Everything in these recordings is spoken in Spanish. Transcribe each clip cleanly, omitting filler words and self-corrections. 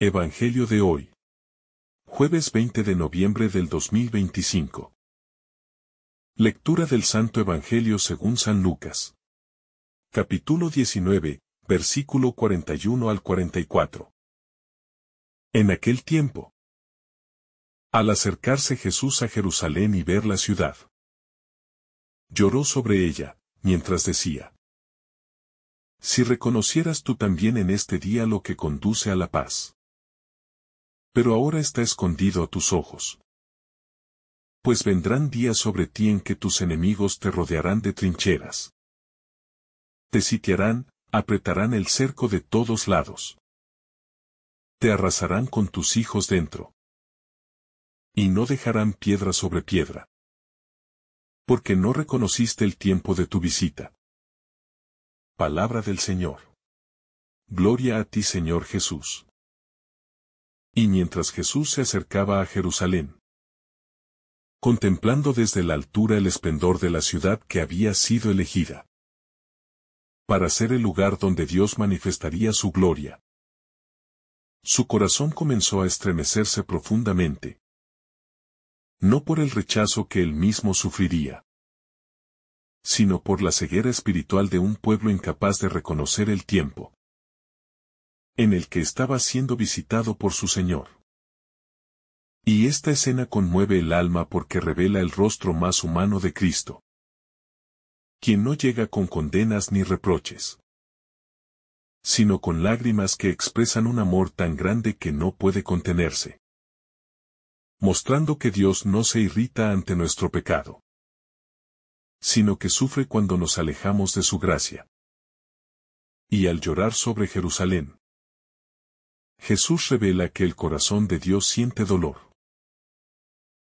Evangelio de hoy. Jueves 20 de noviembre del 2025. Lectura del Santo Evangelio según San Lucas. Capítulo 19, versículo 41 al 44. En aquel tiempo, al acercarse Jesús a Jerusalén y ver la ciudad, lloró sobre ella, mientras decía: Si reconocieras tú también en este día lo que conduce a la paz. Pero ahora está escondido a tus ojos. Pues vendrán días sobre ti en que tus enemigos te rodearán de trincheras. Te sitiarán, apretarán el cerco de todos lados. Te arrasarán con tus hijos dentro. Y no dejarán piedra sobre piedra. Porque no reconociste el tiempo de tu visita. Palabra del Señor. Gloria a ti, Señor Jesús. Y mientras Jesús se acercaba a Jerusalén, contemplando desde la altura el esplendor de la ciudad que había sido elegida para ser el lugar donde Dios manifestaría su gloria, su corazón comenzó a estremecerse profundamente, no por el rechazo que él mismo sufriría, sino por la ceguera espiritual de un pueblo incapaz de reconocer el tiempo en el que estaba siendo visitado por su Señor. Y esta escena conmueve el alma porque revela el rostro más humano de Cristo, quien no llega con condenas ni reproches, sino con lágrimas que expresan un amor tan grande que no puede contenerse, mostrando que Dios no se irrita ante nuestro pecado, sino que sufre cuando nos alejamos de su gracia. Y al llorar sobre Jerusalén, Jesús revela que el corazón de Dios siente dolor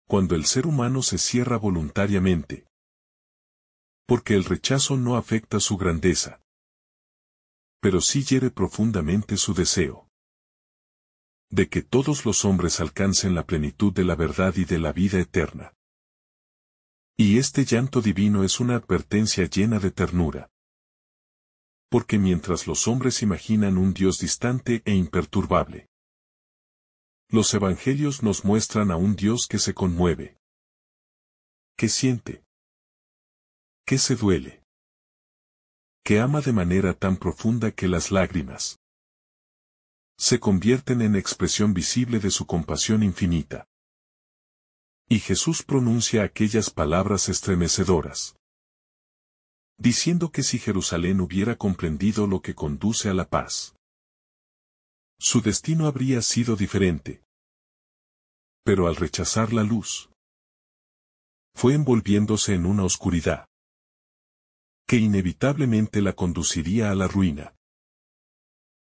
cuando el ser humano se cierra voluntariamente, porque el rechazo no afecta su grandeza, pero sí hiere profundamente su deseo de que todos los hombres alcancen la plenitud de la verdad y de la vida eterna. Y este llanto divino es una advertencia llena de ternura, porque mientras los hombres imaginan un Dios distante e imperturbable, los evangelios nos muestran a un Dios que se conmueve, que siente, que se duele, que ama de manera tan profunda que las lágrimas se convierten en expresión visible de su compasión infinita. Y Jesús pronuncia aquellas palabras estremecedoras, diciendo que si Jerusalén hubiera comprendido lo que conduce a la paz, su destino habría sido diferente. Pero al rechazar la luz, fue envolviéndose en una oscuridad que inevitablemente la conduciría a la ruina.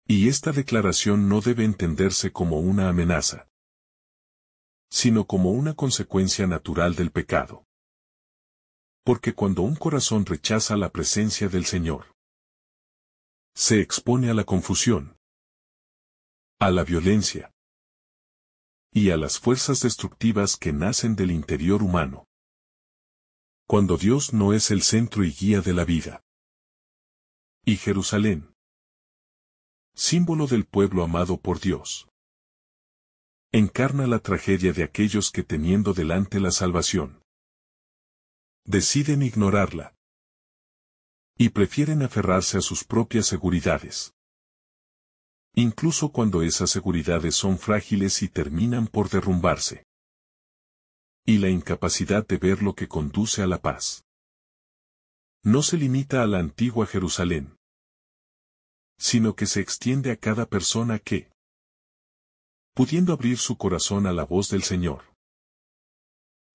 Y esta declaración no debe entenderse como una amenaza, sino como una consecuencia natural del pecado. Porque cuando un corazón rechaza la presencia del Señor, se expone a la confusión, a la violencia y a las fuerzas destructivas que nacen del interior humano. Cuando Dios no es el centro y guía de la vida. Y Jerusalén, símbolo del pueblo amado por Dios, encarna la tragedia de aquellos que teniendo delante la salvación, deciden ignorarla y prefieren aferrarse a sus propias seguridades, incluso cuando esas seguridades son frágiles y terminan por derrumbarse. Y la incapacidad de ver lo que conduce a la paz no se limita a la antigua Jerusalén, sino que se extiende a cada persona que, pudiendo abrir su corazón a la voz del Señor,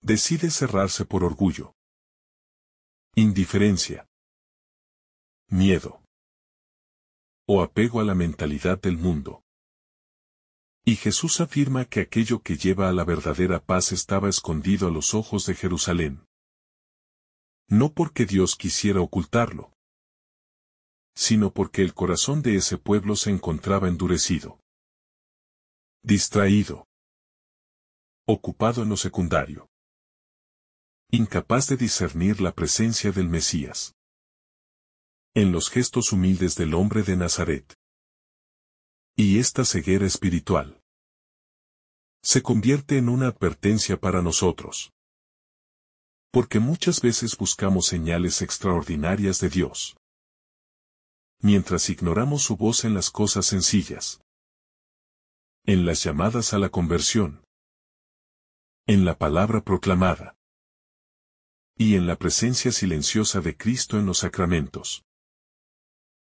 decide cerrarse por orgullo, indiferencia, miedo o apego a la mentalidad del mundo. Y Jesús afirma que aquello que lleva a la verdadera paz estaba escondido a los ojos de Jerusalén. No porque Dios quisiera ocultarlo, sino porque el corazón de ese pueblo se encontraba endurecido, distraído, ocupado en lo secundario, incapaz de discernir la presencia del Mesías en los gestos humildes del hombre de Nazaret. Y esta ceguera espiritual se convierte en una advertencia para nosotros. Porque muchas veces buscamos señales extraordinarias de Dios, mientras ignoramos su voz en las cosas sencillas, en las llamadas a la conversión, en la palabra proclamada, y en la presencia silenciosa de Cristo en los sacramentos.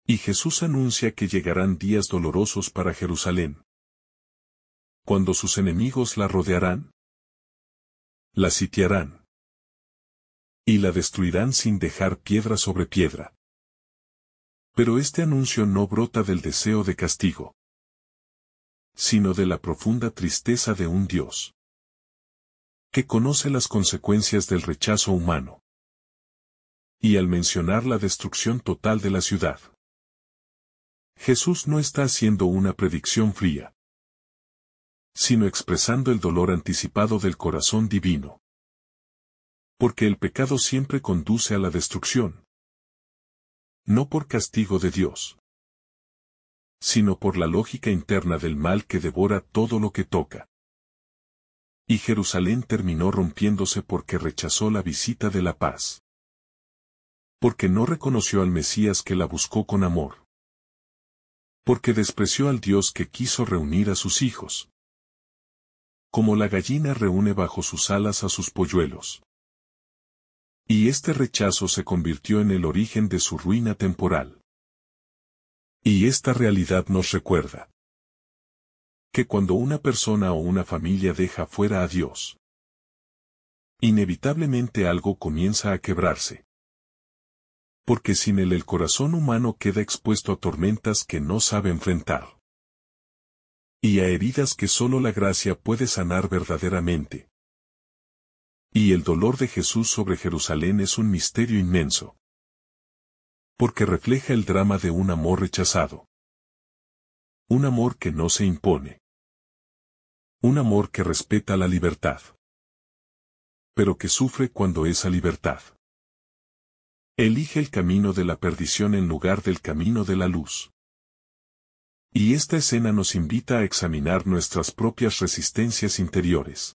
Y Jesús anuncia que llegarán días dolorosos para Jerusalén, cuando sus enemigos la rodearán, la sitiarán, y la destruirán sin dejar piedra sobre piedra. Pero este anuncio no brota del deseo de castigo, sino de la profunda tristeza de un Dios que conoce las consecuencias del rechazo humano. Y al mencionar la destrucción total de la ciudad, Jesús no está haciendo una predicción fría, sino expresando el dolor anticipado del corazón divino. Porque el pecado siempre conduce a la destrucción, no por castigo de Dios, sino por la lógica interna del mal que devora todo lo que toca. Y Jerusalén terminó rompiéndose porque rechazó la visita de la paz. Porque no reconoció al Mesías que la buscó con amor. Porque despreció al Dios que quiso reunir a sus hijos. Como la gallina reúne bajo sus alas a sus polluelos. Y este rechazo se convirtió en el origen de su ruina temporal. Y esta realidad nos recuerda que cuando una persona o una familia deja fuera a Dios, inevitablemente algo comienza a quebrarse. Porque sin él el corazón humano queda expuesto a tormentas que no sabe enfrentar. Y a heridas que solo la gracia puede sanar verdaderamente. Y el dolor de Jesús sobre Jerusalén es un misterio inmenso. Porque refleja el drama de un amor rechazado. Un amor que no se impone. Un amor que respeta la libertad. Pero que sufre cuando esa libertad elige el camino de la perdición en lugar del camino de la luz. Y esta escena nos invita a examinar nuestras propias resistencias interiores.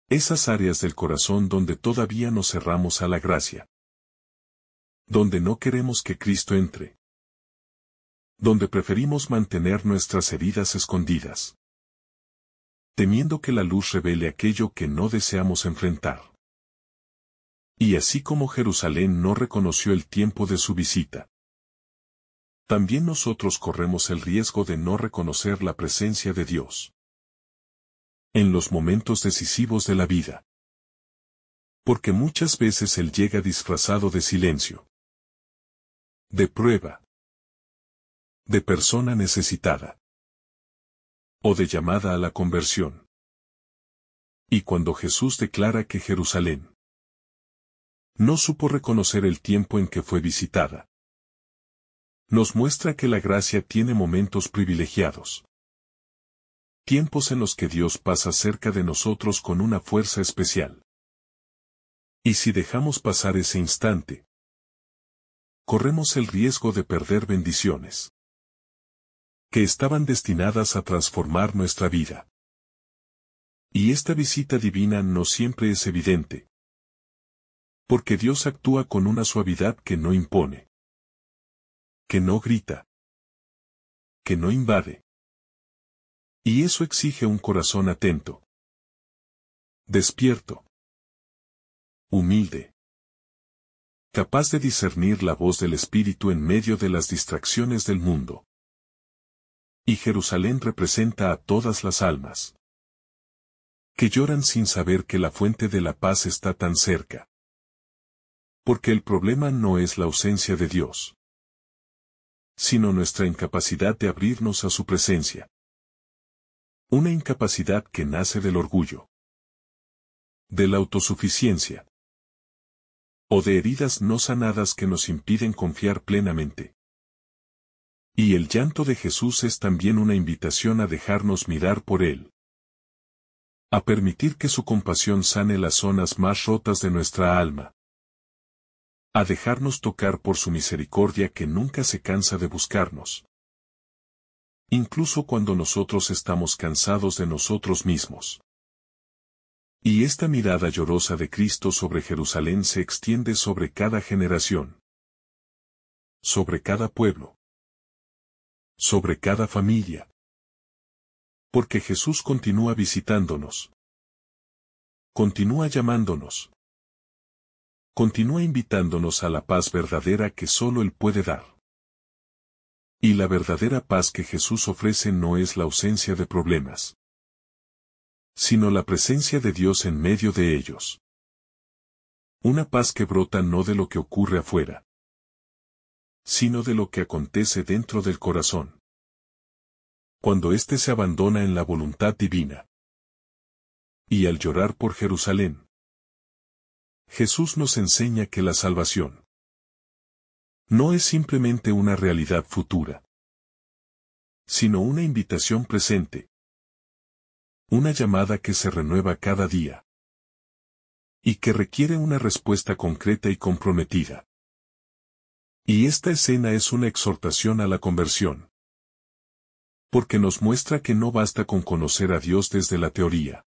Esas áreas del corazón donde todavía nos cerramos a la gracia. Donde no queremos que Cristo entre. Donde preferimos mantener nuestras heridas escondidas, temiendo que la luz revele aquello que no deseamos enfrentar. Y así como Jerusalén no reconoció el tiempo de su visita, también nosotros corremos el riesgo de no reconocer la presencia de Dios en los momentos decisivos de la vida. Porque muchas veces Él llega disfrazado de silencio, de prueba, de persona necesitada, o de llamada a la conversión. Y cuando Jesús declara que Jerusalén no supo reconocer el tiempo en que fue visitada, nos muestra que la gracia tiene momentos privilegiados. Tiempos en los que Dios pasa cerca de nosotros con una fuerza especial. Y si dejamos pasar ese instante, corremos el riesgo de perder bendiciones que estaban destinadas a transformar nuestra vida. Y esta visita divina no siempre es evidente. Porque Dios actúa con una suavidad que no impone, que no grita, que no invade. Y eso exige un corazón atento, despierto, humilde, capaz de discernir la voz del Espíritu en medio de las distracciones del mundo. Y Jerusalén representa a todas las almas que lloran sin saber que la fuente de la paz está tan cerca. Porque el problema no es la ausencia de Dios, sino nuestra incapacidad de abrirnos a su presencia. Una incapacidad que nace del orgullo, de la autosuficiencia, o de heridas no sanadas que nos impiden confiar plenamente. Y el llanto de Jesús es también una invitación a dejarnos mirar por Él, a permitir que su compasión sane las zonas más rotas de nuestra alma, a dejarnos tocar por su misericordia que nunca se cansa de buscarnos. incluso cuando nosotros estamos cansados de nosotros mismos. Y esta mirada llorosa de Cristo sobre Jerusalén se extiende sobre cada generación, sobre cada pueblo, sobre cada familia. Porque Jesús continúa visitándonos, continúa llamándonos, continúa invitándonos a la paz verdadera que solo Él puede dar. Y la verdadera paz que Jesús ofrece no es la ausencia de problemas, sino la presencia de Dios en medio de ellos. Una paz que brota no de lo que ocurre afuera, sino de lo que acontece dentro del corazón, cuando éste se abandona en la voluntad divina. Y al llorar por Jerusalén, Jesús nos enseña que la salvación no es simplemente una realidad futura, sino una invitación presente, una llamada que se renueva cada día, y que requiere una respuesta concreta y comprometida. Y esta escena es una exhortación a la conversión, porque nos muestra que no basta con conocer a Dios desde la teoría,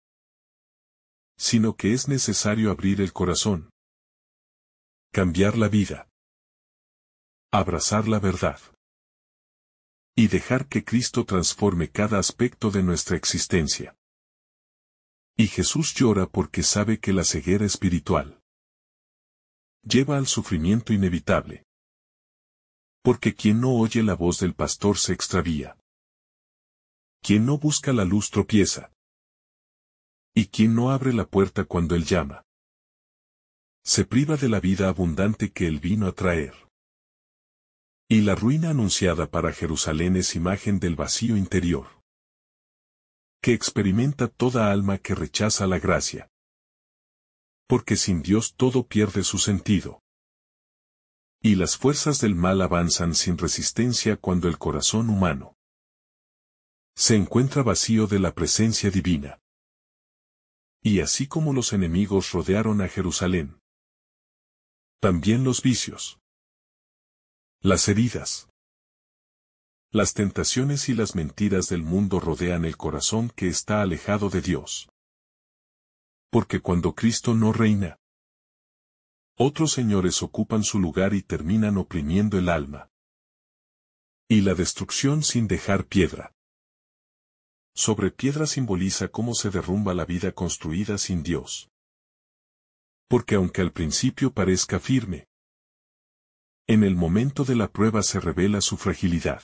sino que es necesario abrir el corazón, cambiar la vida, abrazar la verdad y dejar que Cristo transforme cada aspecto de nuestra existencia. Y Jesús llora porque sabe que la ceguera espiritual lleva al sufrimiento inevitable. Porque quien no oye la voz del pastor se extravía. Quien no busca la luz tropieza. Y quien no abre la puerta cuando Él llama, se priva de la vida abundante que Él vino a traer. Y la ruina anunciada para Jerusalén es imagen del vacío interior que experimenta toda alma que rechaza la gracia. Porque sin Dios todo pierde su sentido. Y las fuerzas del mal avanzan sin resistencia cuando el corazón humano se encuentra vacío de la presencia divina. Y así como los enemigos rodearon a Jerusalén, también los vicios, las heridas, las tentaciones y las mentiras del mundo rodean el corazón que está alejado de Dios. Porque cuando Cristo no reina, otros señores ocupan su lugar y terminan oprimiendo el alma. Y la destrucción sin dejar piedra sobre piedra simboliza cómo se derrumba la vida construida sin Dios. Porque aunque al principio parezca firme, en el momento de la prueba se revela su fragilidad.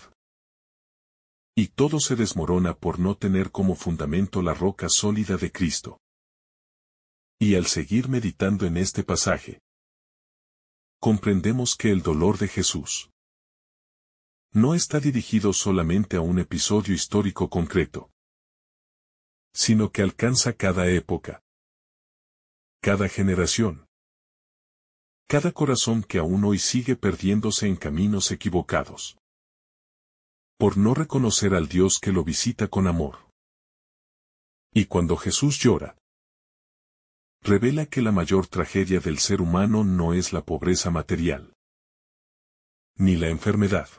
Y todo se desmorona por no tener como fundamento la roca sólida de Cristo. Y al seguir meditando en este pasaje, comprendemos que el dolor de Jesús no está dirigido solamente a un episodio histórico concreto, sino que alcanza cada época, cada generación, cada corazón que aún hoy sigue perdiéndose en caminos equivocados, por no reconocer al Dios que lo visita con amor. Y cuando Jesús llora, revela que la mayor tragedia del ser humano no es la pobreza material, ni la enfermedad,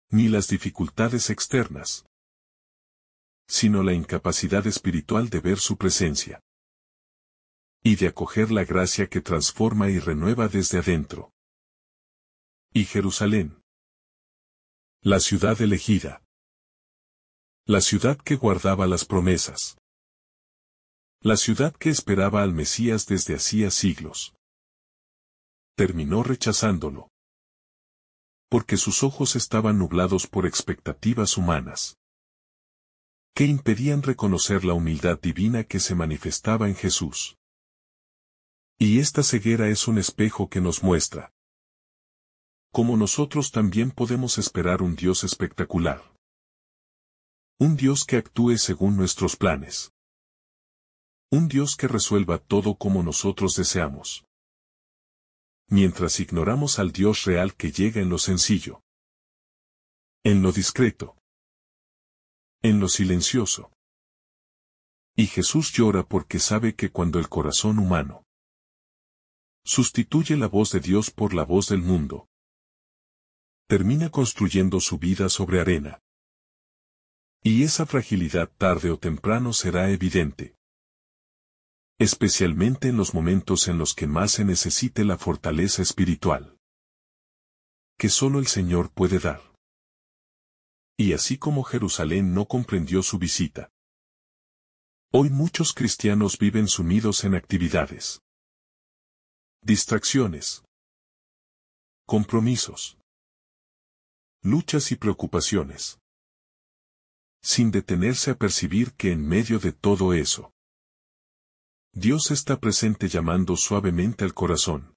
ni las dificultades externas, sino la incapacidad espiritual de ver su presencia y de acoger la gracia que transforma y renueva desde adentro. Y Jerusalén, la ciudad elegida, la ciudad que guardaba las promesas, la ciudad que esperaba al Mesías desde hacía siglos, terminó rechazándolo, porque sus ojos estaban nublados por expectativas humanas, que impedían reconocer la humildad divina que se manifestaba en Jesús. Y esta ceguera es un espejo que nos muestra cómo nosotros también podemos esperar un Dios espectacular. Un Dios que actúe según nuestros planes. Un Dios que resuelva todo como nosotros deseamos. Mientras ignoramos al Dios real que llega en lo sencillo, en lo discreto, en lo silencioso. Y Jesús llora porque sabe que cuando el corazón humano sustituye la voz de Dios por la voz del mundo, termina construyendo su vida sobre arena. Y esa fragilidad tarde o temprano será evidente. Especialmente en los momentos en los que más se necesite la fortaleza espiritual que solo el Señor puede dar. Y así como Jerusalén no comprendió su visita, hoy muchos cristianos viven sumidos en actividades, distracciones, compromisos, luchas y preocupaciones, sin detenerse a percibir que en medio de todo eso, Dios está presente llamando suavemente al corazón.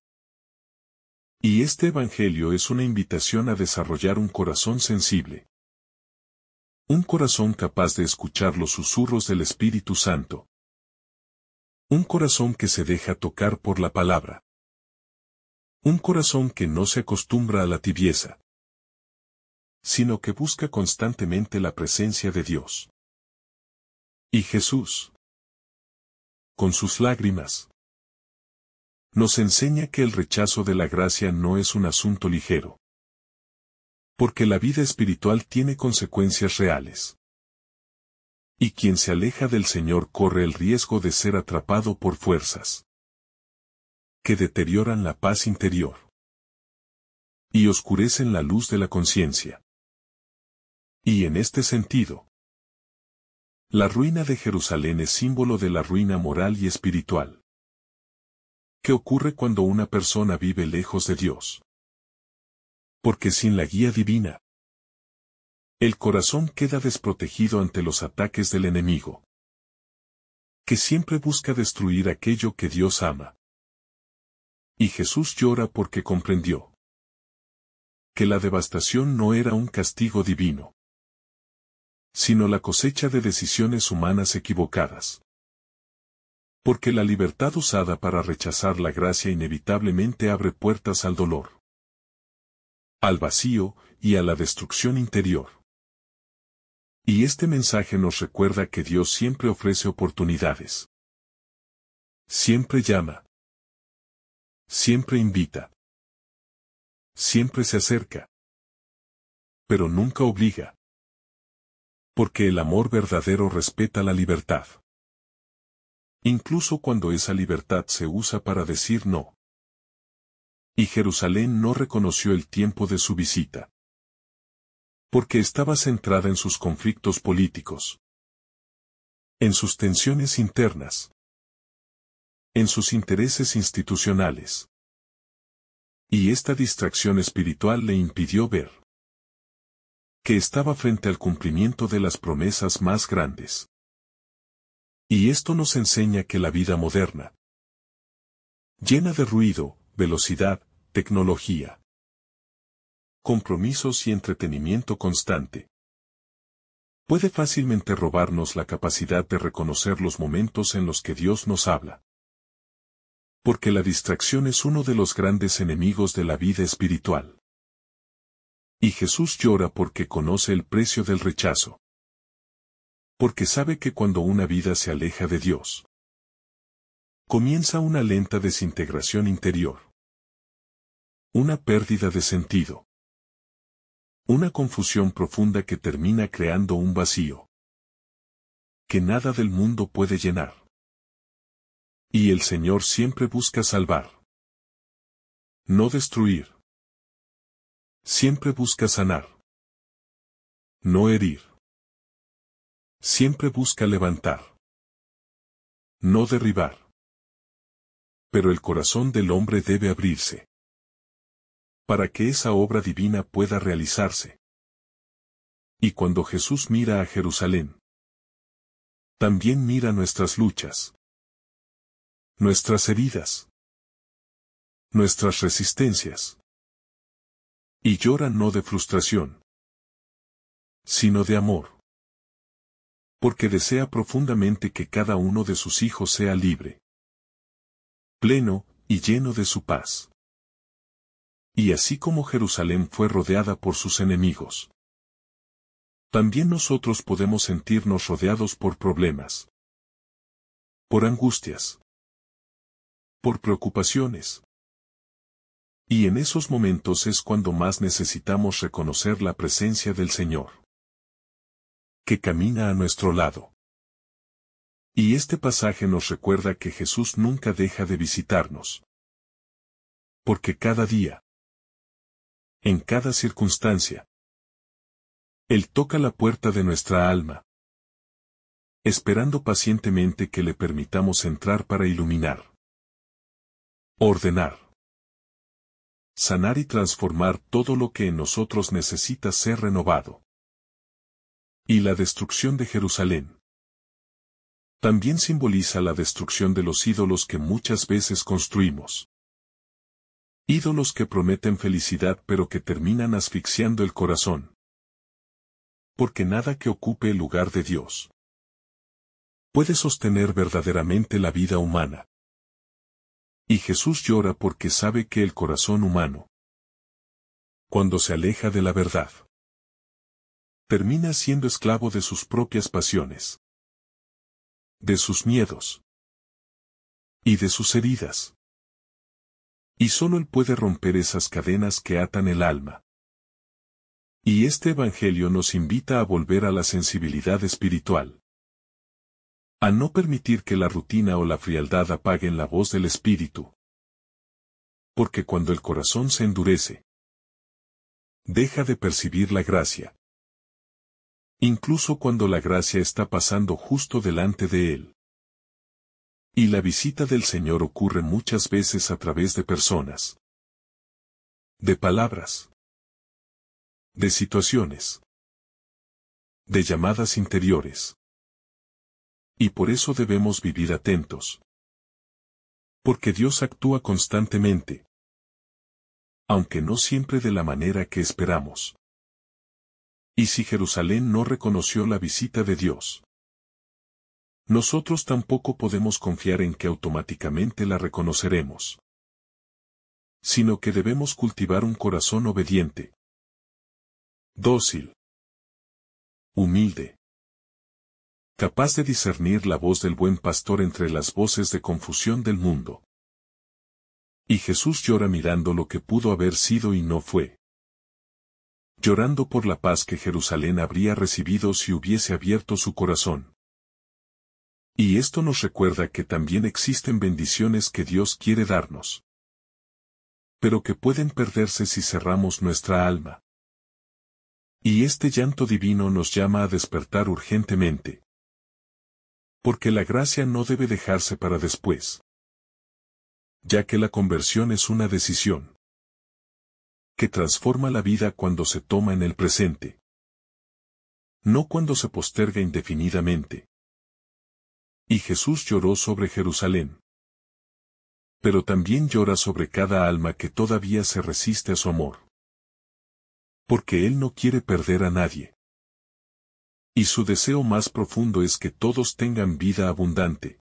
Y este Evangelio es una invitación a desarrollar un corazón sensible. Un corazón capaz de escuchar los susurros del Espíritu Santo. Un corazón que se deja tocar por la palabra. Un corazón que no se acostumbra a la tibieza, sino que busca constantemente la presencia de Dios. Y Jesús, con sus lágrimas, nos enseña que el rechazo de la gracia no es un asunto ligero. Porque la vida espiritual tiene consecuencias reales. Y quien se aleja del Señor corre el riesgo de ser atrapado por fuerzas que deterioran la paz interior y oscurecen la luz de la conciencia. Y en este sentido, la ruina de Jerusalén es símbolo de la ruina moral y espiritual. ¿Qué ocurre cuando una persona vive lejos de Dios? Porque sin la guía divina, el corazón queda desprotegido ante los ataques del enemigo, que siempre busca destruir aquello que Dios ama. Y Jesús llora porque comprendió que la devastación no era un castigo divino, sino la cosecha de decisiones humanas equivocadas. Porque la libertad usada para rechazar la gracia inevitablemente abre puertas al dolor, al vacío y a la destrucción interior. Y este mensaje nos recuerda que Dios siempre ofrece oportunidades. Siempre llama. Siempre invita. Siempre se acerca. Pero nunca obliga. Porque el amor verdadero respeta la libertad. Incluso cuando esa libertad se usa para decir no. Y Jerusalén no reconoció el tiempo de su visita. Porque estaba centrada en sus conflictos políticos. En sus tensiones internas. En sus intereses institucionales. Y esta distracción espiritual le impidió ver que estaba frente al cumplimiento de las promesas más grandes. Y esto nos enseña que la vida moderna, llena de ruido, velocidad, tecnología, compromisos y entretenimiento constante, puede fácilmente robarnos la capacidad de reconocer los momentos en los que Dios nos habla. Porque la distracción es uno de los grandes enemigos de la vida espiritual. Y Jesús llora porque conoce el precio del rechazo. Porque sabe que cuando una vida se aleja de Dios, comienza una lenta desintegración interior. Una pérdida de sentido. Una confusión profunda que termina creando un vacío que nada del mundo puede llenar. Y el Señor siempre busca salvar, no destruir. Siempre busca sanar, no herir. Siempre busca levantar, no derribar. Pero el corazón del hombre debe abrirse para que esa obra divina pueda realizarse. Y cuando Jesús mira a Jerusalén, también mira nuestras luchas, nuestras heridas, nuestras resistencias. Y llora no de frustración, sino de amor. Porque desea profundamente que cada uno de sus hijos sea libre, pleno y lleno de su paz. Y así como Jerusalén fue rodeada por sus enemigos, también nosotros podemos sentirnos rodeados por problemas, por angustias, por preocupaciones. Y en esos momentos es cuando más necesitamos reconocer la presencia del Señor. que camina a nuestro lado. Y este pasaje nos recuerda que Jesús nunca deja de visitarnos. Porque cada día, en cada circunstancia, Él toca la puerta de nuestra alma, esperando pacientemente que le permitamos entrar para iluminar, ordenar, sanar y transformar todo lo que en nosotros necesita ser renovado. Y la destrucción de Jerusalén también simboliza la destrucción de los ídolos que muchas veces construimos. Ídolos que prometen felicidad pero que terminan asfixiando el corazón. Porque nada que ocupe el lugar de Dios puede sostener verdaderamente la vida humana. Y Jesús llora porque sabe que el corazón humano, cuando se aleja de la verdad, termina siendo esclavo de sus propias pasiones, de sus miedos y de sus heridas. Y solo Él puede romper esas cadenas que atan el alma. Y este Evangelio nos invita a volver a la sensibilidad espiritual. A no permitir que la rutina o la frialdad apaguen la voz del Espíritu. Porque cuando el corazón se endurece, deja de percibir la gracia. Incluso cuando la gracia está pasando justo delante de él. Y la visita del Señor ocurre muchas veces a través de personas, de palabras, de situaciones, de llamadas interiores. Y por eso debemos vivir atentos. Porque Dios actúa constantemente, aunque no siempre de la manera que esperamos. Y si Jerusalén no reconoció la visita de Dios, nosotros tampoco podemos confiar en que automáticamente la reconoceremos. Sino que debemos cultivar un corazón obediente, dócil, humilde, capaz de discernir la voz del buen pastor entre las voces de confusión del mundo. Y Jesús llora mirando lo que pudo haber sido y no fue. Llorando por la paz que Jerusalén habría recibido si hubiese abierto su corazón. Y esto nos recuerda que también existen bendiciones que Dios quiere darnos, pero que pueden perderse si cerramos nuestra alma. Y este llanto divino nos llama a despertar urgentemente. Porque la gracia no debe dejarse para después. Ya que la conversión es una decisión que transforma la vida cuando se toma en el presente. No cuando se posterga indefinidamente. Y Jesús lloró sobre Jerusalén. Pero también llora sobre cada alma que todavía se resiste a su amor. Porque Él no quiere perder a nadie. Y su deseo más profundo es que todos tengan vida abundante,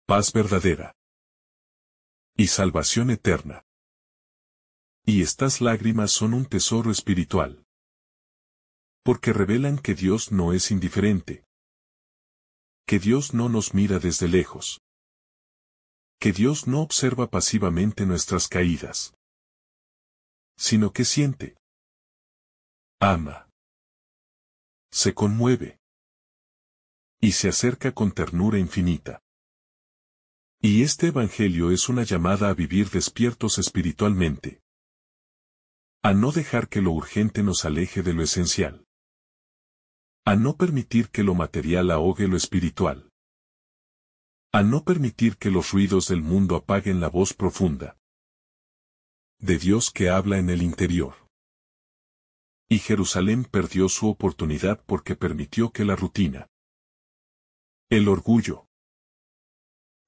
paz verdadera y salvación eterna. Y estas lágrimas son un tesoro espiritual. Porque revelan que Dios no es indiferente. Que Dios no nos mira desde lejos. Que Dios no observa pasivamente nuestras caídas. Sino que siente. Ama. Se conmueve. Y se acerca con ternura infinita. Y este Evangelio es una llamada a vivir despiertos espiritualmente. A no dejar que lo urgente nos aleje de lo esencial. A no permitir que lo material ahogue lo espiritual. A no permitir que los ruidos del mundo apaguen la voz profunda de Dios que habla en el interior. Y Jerusalén perdió su oportunidad porque permitió que la rutina, el orgullo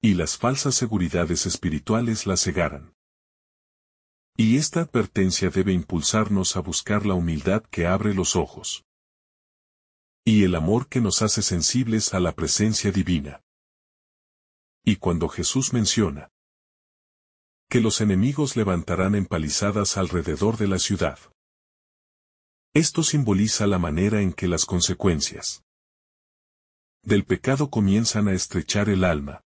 y las falsas seguridades espirituales la cegaran. Y esta advertencia debe impulsarnos a buscar la humildad que abre los ojos. Y el amor que nos hace sensibles a la presencia divina. Y cuando Jesús menciona que los enemigos levantarán empalizadas alrededor de la ciudad, esto simboliza la manera en que las consecuencias del pecado comienzan a estrechar el alma,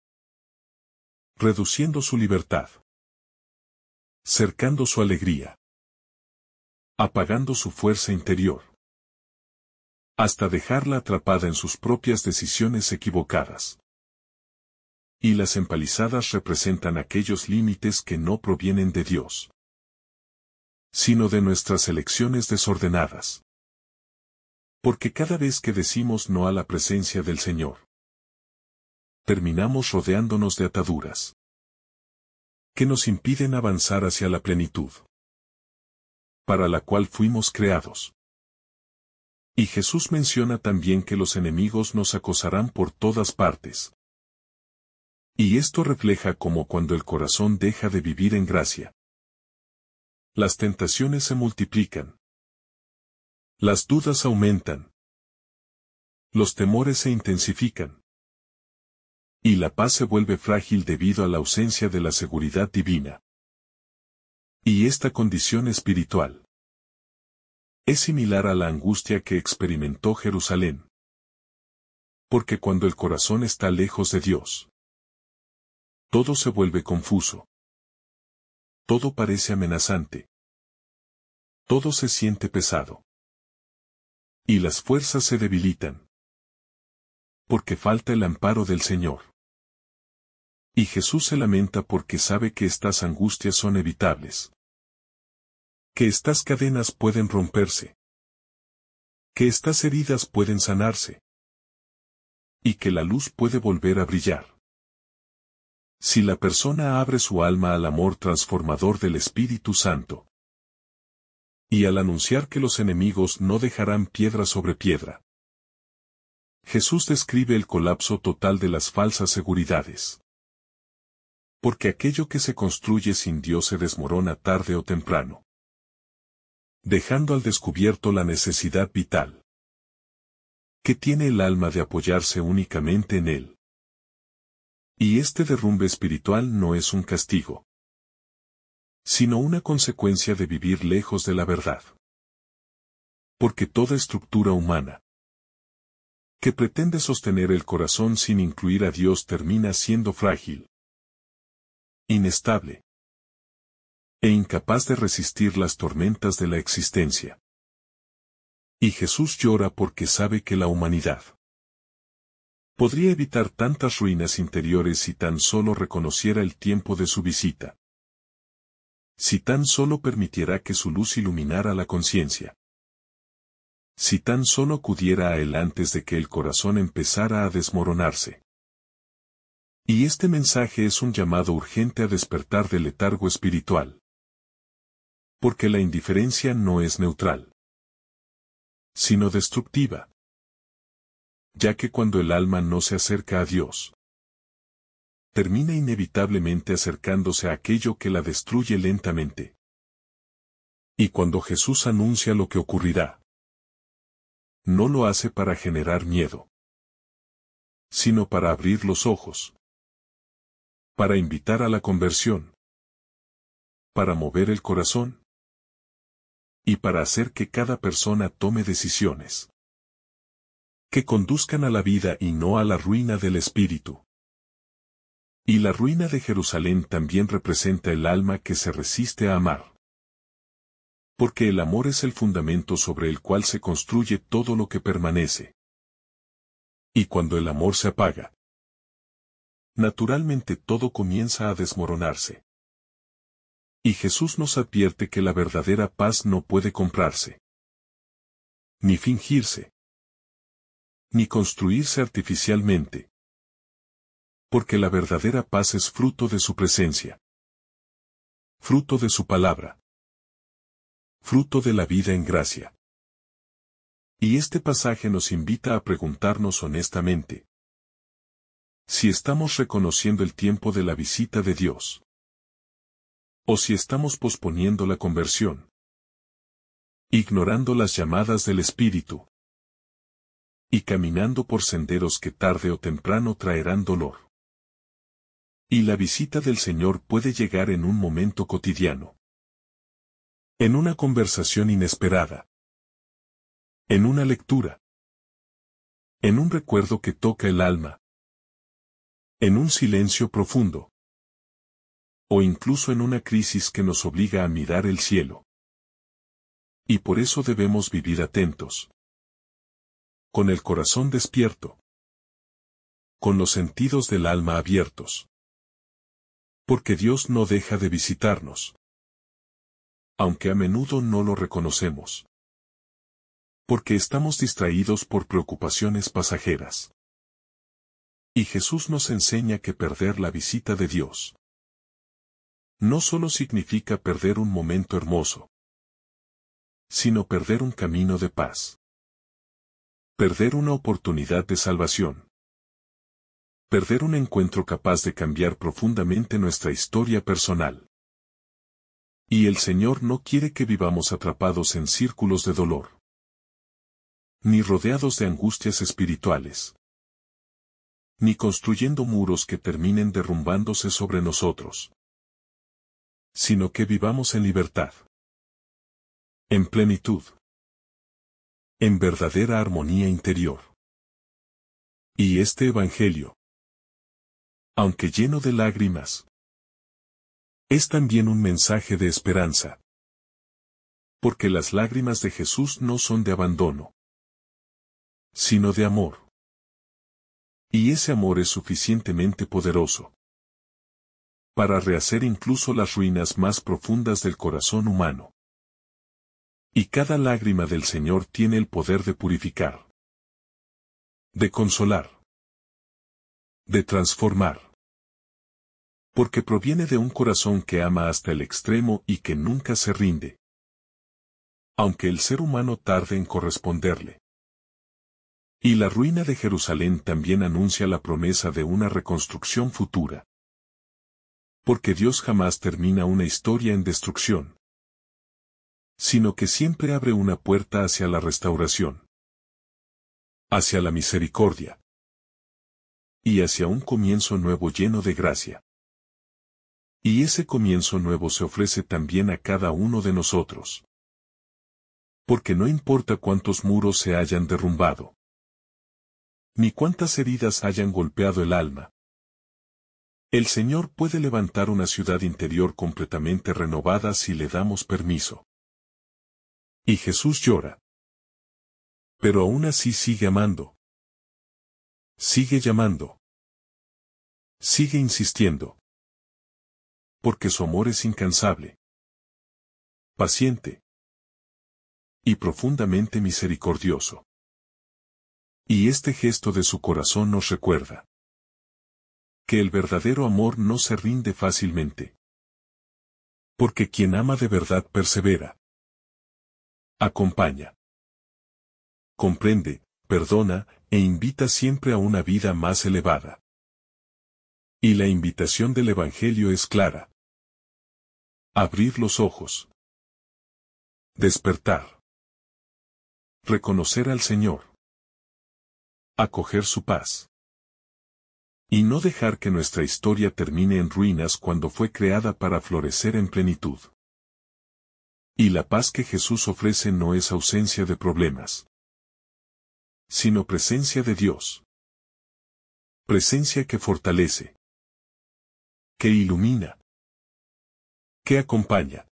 reduciendo su libertad, cercando su alegría, apagando su fuerza interior. hasta dejarla atrapada en sus propias decisiones equivocadas. Y las empalizadas representan aquellos límites que no provienen de Dios, sino de nuestras elecciones desordenadas. Porque cada vez que decimos no a la presencia del Señor, terminamos rodeándonos de ataduras que nos impiden avanzar hacia la plenitud para la cual fuimos creados. Y Jesús menciona también que los enemigos nos acosarán por todas partes. Y esto refleja como cuando el corazón deja de vivir en gracia, las tentaciones se multiplican, las dudas aumentan, los temores se intensifican, y la paz se vuelve frágil debido a la ausencia de la seguridad divina. Y esta condición espiritual es similar a la angustia que experimentó Jerusalén. Porque cuando el corazón está lejos de Dios, todo se vuelve confuso. Todo parece amenazante. Todo se siente pesado. Y las fuerzas se debilitan. Porque falta el amparo del Señor. Y Jesús se lamenta porque sabe que estas angustias son evitables. Que estas cadenas pueden romperse. Que estas heridas pueden sanarse. Y que la luz puede volver a brillar. Si la persona abre su alma al amor transformador del Espíritu Santo. Y al anunciar que los enemigos no dejarán piedra sobre piedra. Jesús describe el colapso total de las falsas seguridades. Porque aquello que se construye sin Dios se desmorona tarde o temprano, dejando al descubierto la necesidad vital que tiene el alma de apoyarse únicamente en Él. Y este derrumbe espiritual no es un castigo, sino una consecuencia de vivir lejos de la verdad. Porque toda estructura humana que pretende sostener el corazón sin incluir a Dios termina siendo frágil, inestable e incapaz de resistir las tormentas de la existencia. Y Jesús llora porque sabe que la humanidad podría evitar tantas ruinas interiores si tan solo reconociera el tiempo de su visita. Si tan solo permitiera que su luz iluminara la conciencia. Si tan solo acudiera a Él antes de que el corazón empezara a desmoronarse. Y este mensaje es un llamado urgente a despertar del letargo espiritual. Porque la indiferencia no es neutral, sino destructiva. Ya que cuando el alma no se acerca a Dios, termina inevitablemente acercándose a aquello que la destruye lentamente. Y cuando Jesús anuncia lo que ocurrirá, no lo hace para generar miedo, sino para abrir los ojos, para invitar a la conversión, para mover el corazón, y para hacer que cada persona tome decisiones que conduzcan a la vida y no a la ruina del espíritu. Y la ruina de Jerusalén también representa el alma que se resiste a amar. Porque el amor es el fundamento sobre el cual se construye todo lo que permanece. Y cuando el amor se apaga, naturalmente todo comienza a desmoronarse. Y Jesús nos advierte que la verdadera paz no puede comprarse, ni fingirse, ni construirse artificialmente. Porque la verdadera paz es fruto de su presencia, fruto de su palabra, fruto de la vida en gracia. Y este pasaje nos invita a preguntarnos honestamente si estamos reconociendo el tiempo de la visita de Dios, o si estamos posponiendo la conversión, ignorando las llamadas del Espíritu, y caminando por senderos que tarde o temprano traerán dolor. Y la visita del Señor puede llegar en un momento cotidiano, en una conversación inesperada, en una lectura, en un recuerdo que toca el alma, en un silencio profundo, o incluso en una crisis que nos obliga a mirar el cielo. Y por eso debemos vivir atentos, Con el corazón despierto. Con los sentidos del alma abiertos. Porque Dios no deja de visitarnos. Aunque a menudo no lo reconocemos. Porque estamos distraídos por preocupaciones pasajeras. Y Jesús nos enseña que perder la visita de Dios no solo significa perder un momento hermoso, sino perder un camino de paz. Perder una oportunidad de salvación. Perder un encuentro capaz de cambiar profundamente nuestra historia personal. Y el Señor no quiere que vivamos atrapados en círculos de dolor, ni rodeados de angustias espirituales, ni construyendo muros que terminen derrumbándose sobre nosotros, sino que vivamos en libertad, en plenitud, en verdadera armonía interior. Y este Evangelio, aunque lleno de lágrimas, es también un mensaje de esperanza. Porque las lágrimas de Jesús no son de abandono, sino de amor. Y ese amor es suficientemente poderoso para rehacer incluso las ruinas más profundas del corazón humano. Y cada lágrima del Señor tiene el poder de purificar, de consolar, de transformar. Porque proviene de un corazón que ama hasta el extremo y que nunca se rinde. Aunque el ser humano tarde en corresponderle. Y la ruina de Jerusalén también anuncia la promesa de una reconstrucción futura. Porque Dios jamás termina una historia en destrucción, sino que siempre abre una puerta hacia la restauración, hacia la misericordia, y hacia un comienzo nuevo lleno de gracia. Y ese comienzo nuevo se ofrece también a cada uno de nosotros. Porque no importa cuántos muros se hayan derrumbado, ni cuántas heridas hayan golpeado el alma, el Señor puede levantar una ciudad interior completamente renovada si le damos permiso. Y Jesús llora. Pero aún así sigue amando. Sigue llamando. Sigue insistiendo. Porque su amor es incansable, paciente y profundamente misericordioso. Y este gesto de su corazón nos recuerda que el verdadero amor no se rinde fácilmente. Porque quien ama de verdad persevera, acompaña, comprende, perdona, e invita siempre a una vida más elevada. Y la invitación del Evangelio es clara. Abrir los ojos. Despertar. Reconocer al Señor. Acoger su paz. Y no dejar que nuestra historia termine en ruinas cuando fue creada para florecer en plenitud. Y la paz que Jesús ofrece no es ausencia de problemas, sino presencia de Dios. Presencia que fortalece, que ilumina, que acompaña,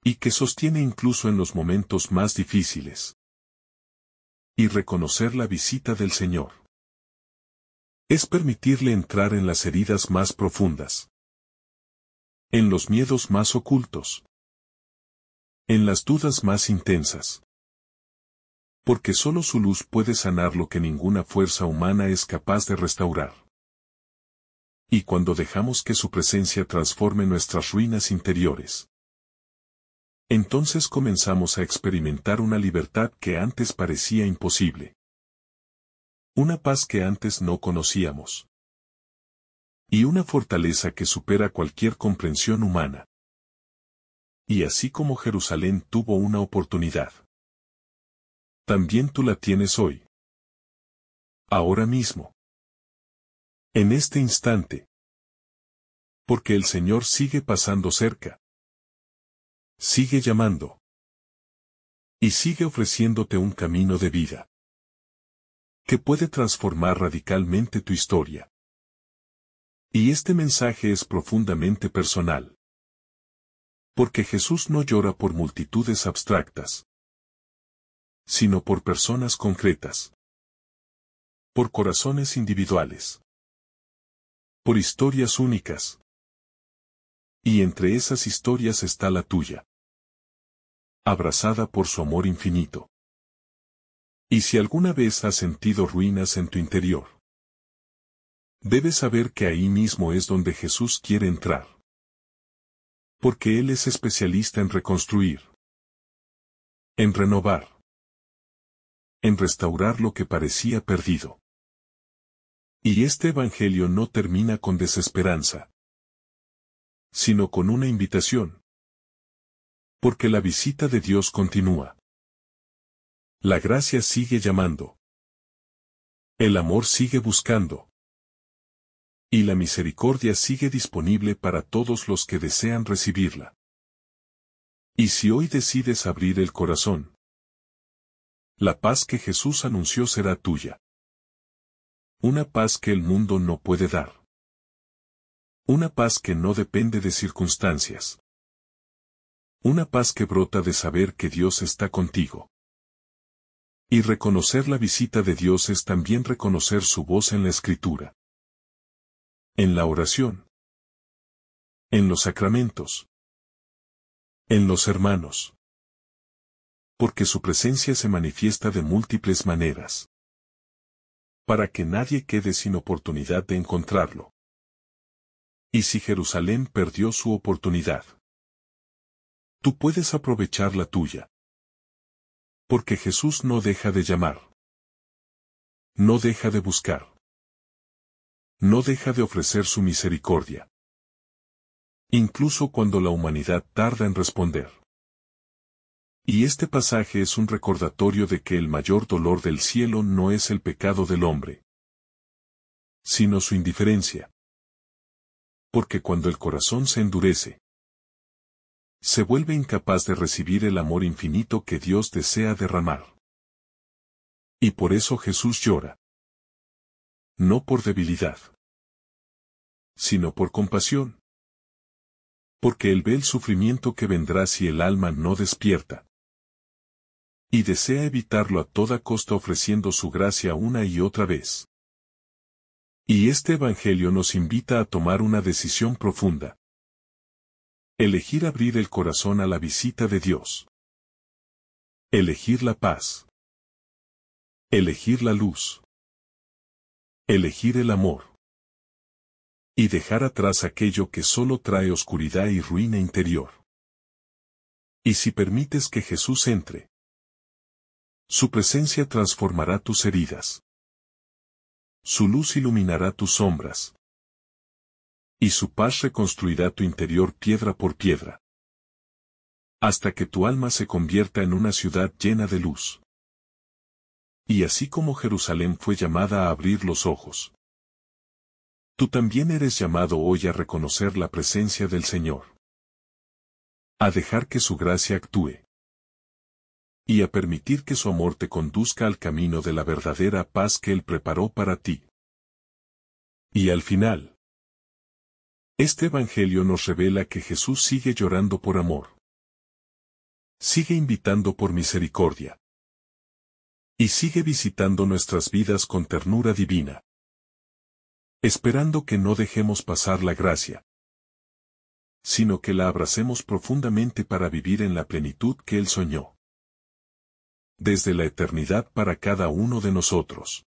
y que sostiene incluso en los momentos más difíciles. Y reconocer la visita del Señor es permitirle entrar en las heridas más profundas, en los miedos más ocultos, en las dudas más intensas. Porque solo su luz puede sanar lo que ninguna fuerza humana es capaz de restaurar. Y cuando dejamos que su presencia transforme nuestras ruinas interiores, entonces comenzamos a experimentar una libertad que antes parecía imposible. Una paz que antes no conocíamos. Y una fortaleza que supera cualquier comprensión humana. Y así como Jerusalén tuvo una oportunidad, también tú la tienes hoy. Ahora mismo. En este instante. Porque el Señor sigue pasando cerca. Sigue llamando. Y sigue ofreciéndote un camino de vida que puede transformar radicalmente tu historia. Y este mensaje es profundamente personal. Porque Jesús no llora por multitudes abstractas, sino por personas concretas. Por corazones individuales. Por historias únicas. Y entre esas historias está la tuya. Abrazada por su amor infinito. Y si alguna vez has sentido ruinas en tu interior, debes saber que ahí mismo es donde Jesús quiere entrar. Porque Él es especialista en reconstruir, en renovar, en restaurar lo que parecía perdido. Y este evangelio no termina con desesperanza, sino con una invitación. Porque la visita de Dios continúa. La gracia sigue llamando. El amor sigue buscando. Y la misericordia sigue disponible para todos los que desean recibirla. Y si hoy decides abrir el corazón, la paz que Jesús anunció será tuya. Una paz que el mundo no puede dar. Una paz que no depende de circunstancias. Una paz que brota de saber que Dios está contigo. Y reconocer la visita de Dios es también reconocer su voz en la Escritura. En la oración. En los sacramentos. En los hermanos. Porque su presencia se manifiesta de múltiples maneras. Para que nadie quede sin oportunidad de encontrarlo. Y si Jerusalén perdió su oportunidad, tú puedes aprovechar la tuya. Porque Jesús no deja de llamar. No deja de buscar. No deja de ofrecer su misericordia. Incluso cuando la humanidad tarda en responder. Y este pasaje es un recordatorio de que el mayor dolor del cielo no es el pecado del hombre, sino su indiferencia. Porque cuando el corazón se endurece, se vuelve incapaz de recibir el amor infinito que Dios desea derramar. Y por eso Jesús llora. No por debilidad, sino por compasión. Porque Él ve el sufrimiento que vendrá si el alma no despierta. Y desea evitarlo a toda costa ofreciendo su gracia una y otra vez. Y este Evangelio nos invita a tomar una decisión profunda. Elegir abrir el corazón a la visita de Dios. Elegir la paz. Elegir la luz. Elegir el amor. Y dejar atrás aquello que solo trae oscuridad y ruina interior. Y si permites que Jesús entre, su presencia transformará tus heridas. Su luz iluminará tus sombras. Y su paz reconstruirá tu interior piedra por piedra. Hasta que tu alma se convierta en una ciudad llena de luz. Y así como Jerusalén fue llamada a abrir los ojos, tú también eres llamado hoy a reconocer la presencia del Señor. A dejar que su gracia actúe. Y a permitir que su amor te conduzca al camino de la verdadera paz que Él preparó para ti. Y al final, este Evangelio nos revela que Jesús sigue llorando por amor. Sigue invitando por misericordia. Y sigue visitando nuestras vidas con ternura divina. Esperando que no dejemos pasar la gracia, sino que la abracemos profundamente para vivir en la plenitud que Él soñó. Desde la eternidad para cada uno de nosotros.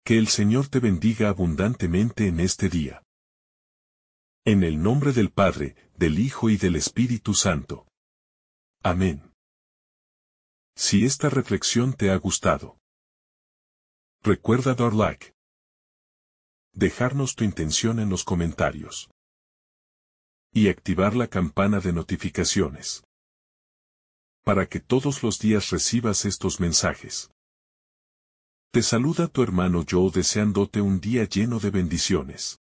Que el Señor te bendiga abundantemente en este día. En el nombre del Padre, del Hijo y del Espíritu Santo. Amén. Si esta reflexión te ha gustado, recuerda dar like. Dejarnos tu intención en los comentarios. Y activar la campana de notificaciones. Para que todos los días recibas estos mensajes. Te saluda tu hermano Joe deseándote un día lleno de bendiciones.